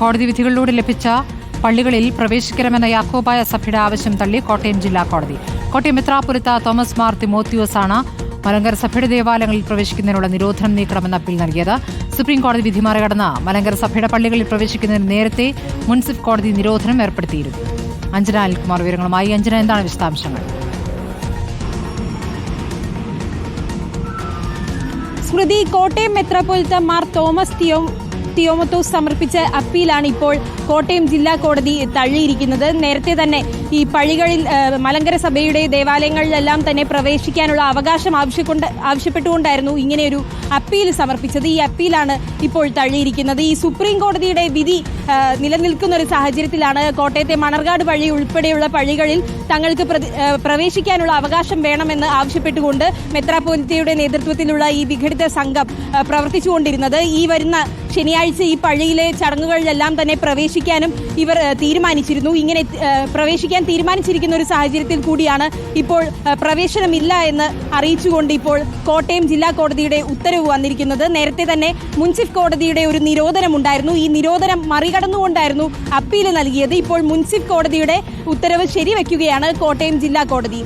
കോടതി വിധികളിലൂടെ ലഭിച്ച പള്ളികളിൽ പ്രവേശിക്കണമെന്ന യാക്കോബായ സഭയുടെ ആവശ്യം തള്ളി കോട്ടയം ജില്ലാ കോടതി. കോട്ടയം മെത്രാപ്പൊലീത്ത തോമസ് മാർ തിമോത്തിയോസാണ് മലങ്കര സഭയുടെ ദേവാലയങ്ങളിൽ പ്രവേശിക്കുന്നതിനുള്ള നിരോധനം നീക്കണമെന്ന അപ്പീൽ നൽകിയത്. സുപ്രീം കോടതി വിധി മറികടന്ന് മലങ്കര സഭയുടെ പള്ളികളിൽ പ്രവേശിക്കുന്നതിന് നേരത്തെ മുൻസിഫ് കോടതി നിരോധനം ഏർപ്പെടുത്തിയിരുന്നു. അഞ്ജന അനിൽകുമാർ വിവരങ്ങളുമായി. അഞ്ജന, എന്താണ് വിശദാംശങ്ങൾ? സ്മൃതി, കോട്ടയം മെത്രാപ്പൊലീത്ത മാർ തോമസ് തിമോത്തിയോസ് സമർപ്പിച്ച അപ്പീലാണ് ഇപ്പോൾ കോട്ടയം ജില്ലാ കോടതി തള്ളിയിരിക്കുന്നത്. നേരത്തെ തന്നെ ഈ പള്ളികളിൽ മലങ്കര സഭയുടെ ദേവാലയങ്ങളിലെല്ലാം തന്നെ പ്രവേശിക്കാനുള്ള അവകാശം ആവശ്യപ്പെട്ടുകൊണ്ടായിരുന്നു ഇങ്ങനെയൊരു അപ്പീൽ സമർപ്പിച്ചത്. ഈ അപ്പീലാണ് ഇപ്പോൾ തള്ളിയിരിക്കുന്നത്. ഈ സുപ്രീം കോടതിയുടെ വിധി നിലനിൽക്കുന്ന ഒരു സാഹചര്യത്തിലാണ് കോട്ടയത്തെ മണർകാട് പള്ളി ഉൾപ്പെടെയുള്ള പള്ളികളിൽ തങ്ങൾക്ക് പ്രവേശിക്കാനുള്ള അവകാശം വേണമെന്ന് ആവശ്യപ്പെട്ടുകൊണ്ട് മെത്രാപ്പൊലീത്തയുടെ നേതൃത്വത്തിലുള്ള ഈ വിഘടിത സംഘം പ്രവർത്തിച്ചുകൊണ്ടിരുന്നത്. ഈ വരുന്ന ശനിയാഴ്ച ഈ പള്ളിയിലെ ചടങ്ങുകളിലെല്ലാം തന്നെ പ്രവേശിക്കാനും ഇവർ തീരുമാനിച്ചിരുന്നു. ഇങ്ങനെ പ്രവേശിക്കാൻ തീരുമാനിച്ചിരിക്കുന്ന ഒരു സാഹചര്യത്തിൽ കൂടിയാണ് ഇപ്പോൾ പ്രവേശനമില്ല എന്ന് അറിയിച്ചുകൊണ്ട് ഇപ്പോൾ കോട്ടയം ജില്ലാ കോടതിയുടെ ഉത്തരവ് വന്നിരിക്കുന്നത്. നേരത്തെ തന്നെ മുൻസിഫ് കോടതിയുടെ ഒരു നിരോധനമുണ്ടായിരുന്നു. ഈ നിരോധനം മറികടന്നുകൊണ്ടായിരുന്നു അപ്പീൽ നൽകിയത്. ഇപ്പോൾ മുൻസിഫ് കോടതിയുടെ ഉത്തരവ് ശരിവെക്കുകയാണ് കോട്ടയം ജില്ലാ കോടതി.